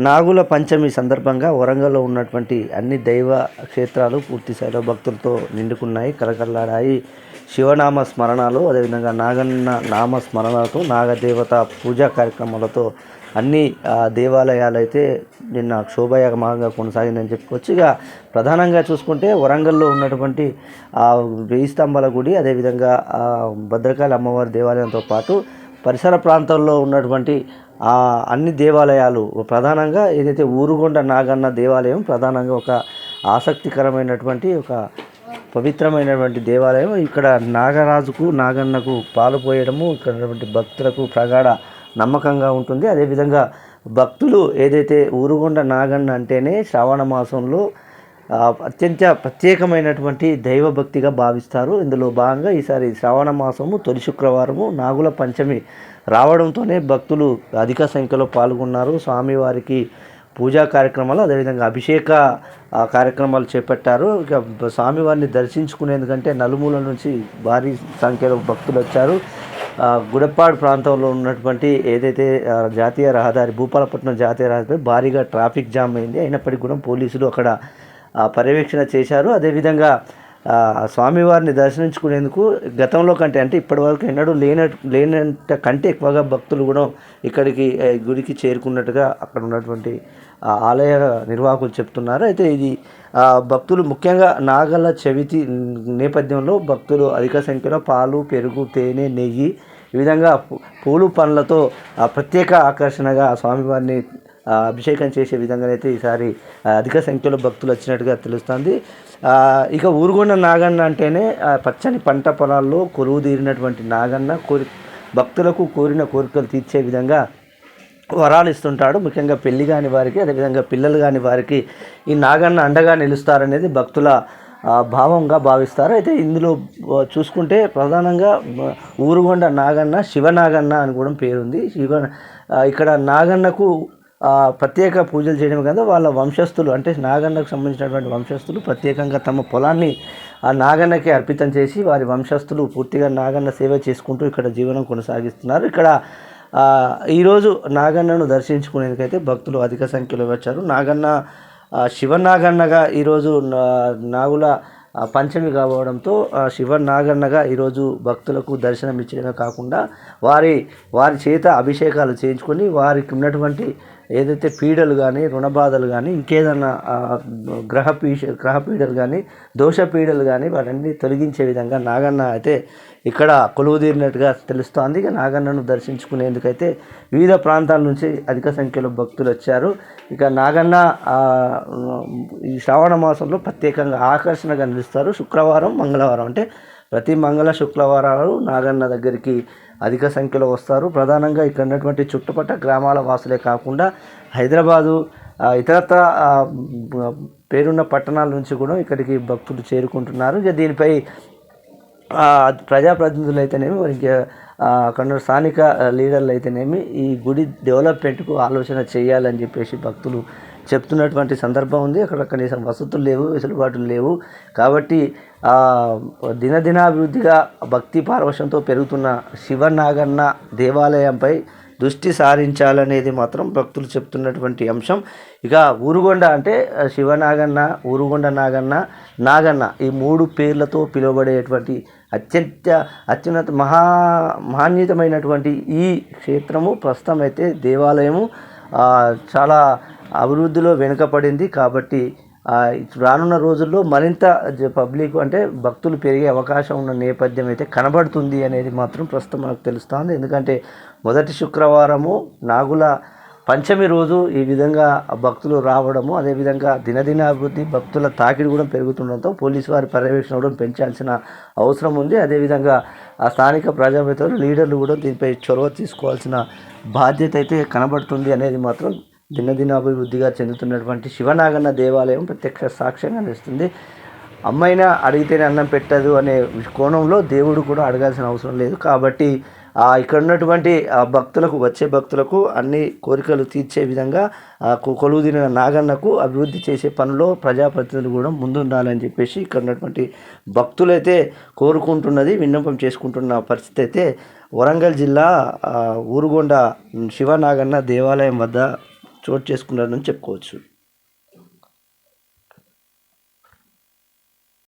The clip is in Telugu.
నాగుల పంచమి సందర్భంగా వరంగల్లో ఉన్నటువంటి అన్ని దైవ క్షేత్రాలు పూర్తి స్థాయిలో భక్తులతో నిండుకున్నాయి, కలకల్లాడాయి. శివనామ స్మరణలు, అదేవిధంగా నాగన్న నామ స్మరణలతో, నాగదేవత పూజా కార్యక్రమాలతో అన్ని దేవాలయాలు అయితే నిన్న శోభాయాగంగా కొనసాగిందని చెప్పుకోవచ్చు. ఇక ప్రధానంగా చూసుకుంటే వరంగల్లో ఉన్నటువంటి వెయ్యి స్తంభాల గుడి, అదేవిధంగా భద్రకాళి అమ్మవారి దేవాలయంతో పాటు పరిసర ప్రాంతాల్లో ఉన్నటువంటి అన్ని దేవాలయాలు, ప్రధానంగా ఏదైతే ఊరుగొండ నాగన్న దేవాలయం ప్రధానంగా ఒక ఆసక్తికరమైనటువంటి ఒక పవిత్రమైనటువంటి దేవాలయం. ఇక్కడ నాగరాజుకు నాగన్నకు పాలు పోయడము ఇక్కడ భక్తులకు ప్రగాఢ నమ్మకంగా ఉంటుంది. అదేవిధంగా భక్తులు ఏదైతే ఊరుగొండ నాగన్న అంటేనే శ్రావణ మాసంలో అత్యంత ప్రత్యేకమైనటువంటి దైవభక్తిగా భావిస్తారు. ఇందులో భాగంగా ఈసారి శ్రావణ మాసము తొలి శుక్రవారము నాగుల పంచమి రావడంతోనే భక్తులు అధిక సంఖ్యలో పాల్గొన్నారు. స్వామివారికి పూజా కార్యక్రమాలు, అదేవిధంగా అభిషేక కార్యక్రమాలు చేపట్టారు. ఇక స్వామివారిని దర్శించుకునేందుకంటే నలుమూల నుంచి భారీ సంఖ్యలో భక్తులు వచ్చారు. గుడెప్పాడు ప్రాంతంలో ఉన్నటువంటి ఏదైతే జాతీయ రహదారి, భూపాలపట్నం జాతీయ రహదారి భారీగా ట్రాఫిక్ జామ్ అయింది. అయినప్పటికీ కూడా పోలీసులు అక్కడ పర్యవేక్షణ చేశారు. అదేవిధంగా స్వామివారిని దర్శించుకునేందుకు గతంలో కంటే, అంటే ఇప్పటివరకు ఎన్నడూ లేనంత కంటే ఎక్కువగా భక్తులు కూడా ఇక్కడికి గుడికి చేరుకున్నట్టుగా అక్కడ ఉన్నటువంటి ఆలయ నిర్వాహకులు చెప్తున్నారు. అయితే ఇది భక్తులు ముఖ్యంగా నాగల చవితి నేపథ్యంలో భక్తులు అధిక సంఖ్యలో పాలు, పెరుగు, తేనె, నెయ్యి ఈ విధంగా పూలు పండ్లతో ప్రత్యేక ఆకర్షణగా స్వామివారిని అభిషేకం చేసే విధంగానైతే ఈసారి అధిక సంఖ్యలో భక్తులు వచ్చినట్టుగా తెలుస్తుంది. ఇక ఊరుగొండ నాగన్న అంటేనే పచ్చని పంట పొలాల్లో కొలువు తీరినటువంటి నాగన్న భక్తులకు కోరిన కోరికలు తీర్చే విధంగా వరాలు ఇస్తుంటాడు. ముఖ్యంగా పెళ్లి కాని వారికి, అదేవిధంగా పిల్లలు కాని వారికి ఈ నాగన్న అండగా నిలుస్తారనేది భక్తుల భావంగా భావిస్తారు. అయితే ఇందులో చూసుకుంటే ప్రధానంగా ఊరుగొండ నాగన్న శివనాగన్న అని కూడా పేరుంది. ఇక్కడ నాగన్నకు ప్రత్యేక పూజలు చేయడం కదా, వాళ్ళ వంశస్థులు అంటే నాగన్నకు సంబంధించినటువంటి వంశస్థులు ప్రత్యేకంగా తమ పొలాన్ని ఆ నాగన్నకి అర్పితం చేసి వారి వంశస్థులు పూర్తిగా నాగన్న సేవ చేసుకుంటూ ఇక్కడ జీవనం కొనసాగిస్తున్నారు. ఇక్కడ ఈరోజు నాగన్నను దర్శించుకునేందుకైతే భక్తులు అధిక సంఖ్యలో వచ్చారు. నాగన్న శివనాగన్నగా ఈరోజు నాగుల పంచమి కావడంతో శివనాగన్నగా ఈరోజు భక్తులకు దర్శనం ఇచ్చడమే కాకుండా వారి చేత అభిషేకాలు చేయించుకొని వారికి ఉన్నటువంటి ఏదైతే పీడలు కానీ, రుణబాధలు కానీ, ఇంకేదన్నా గ్రహ పీడలు కానీ, దోష పీడలు కానీ వాటన్ని తొలగించే విధంగా నాగన్న అయితే ఇక్కడ కొలువుదీరినట్టుగా తెలుస్తోంది. ఇక నాగన్నను దర్శించుకునేందుకైతే వివిధ ప్రాంతాల నుంచి అధిక సంఖ్యలో భక్తులు వచ్చారు. ఇక నాగన్న ఈ శ్రావణ మాసంలో ప్రత్యేకంగా ఆకర్షణగా నిలుస్తారు. శుక్రవారం, మంగళవారం అంటే ప్రతి మంగళ శుక్రవారాలు నాగన్న దగ్గరికి అధిక సంఖ్యలో వస్తారు. ప్రధానంగా ఇక్కడ ఉన్నటువంటి చుట్టుపక్కల గ్రామాల వాసులే కాకుండా హైదరాబాదు ఇతరత్ర పేరున్న పట్టణాల నుంచి కూడా ఇక్కడికి భక్తులు చేరుకుంటున్నారు. ఇక దీనిపై ప్రజాప్రతినిధులు అయితేనేమి, వారికి అక్కడ స్థానిక లీడర్లు అయితేనేమి ఈ గుడి డెవలప్మెంట్కు ఆలోచన చేయాలని చెప్పేసి భక్తులు చెప్తున్నటువంటి సందర్భం ఉంది. అక్కడ కనీసం వసతులు లేవు, వెసులుబాటులు లేవు. కాబట్టి దినదినాభివృద్ధిగా భక్తి పారవశంతో పెరుగుతున్న శివనాగన్న దేవాలయంపై దృష్టి సారించాలనేది మాత్రం భక్తులు చెప్తున్నటువంటి అంశం. ఇక ఊరుగొండ అంటే శివనాగన్న, ఊరుగొండ నాగన్న, నాగన్న ఈ మూడు పేర్లతో పిలువబడేటువంటి అత్యున్నత మహాన్వితమైనటువంటి ఈ క్షేత్రము ప్రస్తుతం అయితే దేవాలయము చాలా అభివృద్ధిలో వెనుకపడింది. కాబట్టి రానున్న రోజుల్లో మరింత పబ్లిక్ అంటే భక్తులు పెరిగే అవకాశం ఉన్న నేపథ్యం అయితే కనబడుతుంది అనేది మాత్రం ప్రస్తుతం మనకు తెలుస్తుంది. ఎందుకంటే మొదటి శుక్రవారము నాగుల పంచమి రోజు ఈ విధంగా భక్తులు రావడము, అదేవిధంగా దినదినాభివృద్ధి భక్తుల తాకిడి కూడా పెరుగుతుండడంతో పోలీసు వారి పర్యవేక్షణ కూడా పెంచాల్సిన అవసరం ఉంది. అదేవిధంగా ఆ స్థానిక ప్రజాప్రతినిధులు, లీడర్లు కూడా దీనిపై చొరవ తీసుకోవాల్సిన బాధ్యత అయితే కనబడుతుంది అనేది మాత్రం దినదినాభివృద్ధిగా చెందుతున్నటువంటి శివనాగన్న దేవాలయం ప్రత్యక్ష సాక్ష్యంగా నిలుస్తుంది. అమ్మైనా అడిగితేనే అన్నం పెట్టదు అనే కోణంలో దేవుడు కూడా అడగాల్సిన అవసరం లేదు. కాబట్టి ఇక్కడ ఉన్నటువంటి భక్తులకు, వచ్చే భక్తులకు అన్ని కోరికలు తీర్చే విధంగా కొలువుదీరిన నాగన్నకు అభివృద్ధి చేసే పనిలో ప్రజాప్రతినిధులు కూడా ముందుండాలని చెప్పేసి ఇక్కడ ఉన్నటువంటి భక్తులైతే కోరుకుంటున్నది, విన్నపం చేసుకుంటున్న పరిస్థితి అయితే వరంగల్ జిల్లా ఊరుగొండ శివనాగన్న దేవాలయం వద్ద చోటు చేసుకున్నారని చెప్పుకోవచ్చు.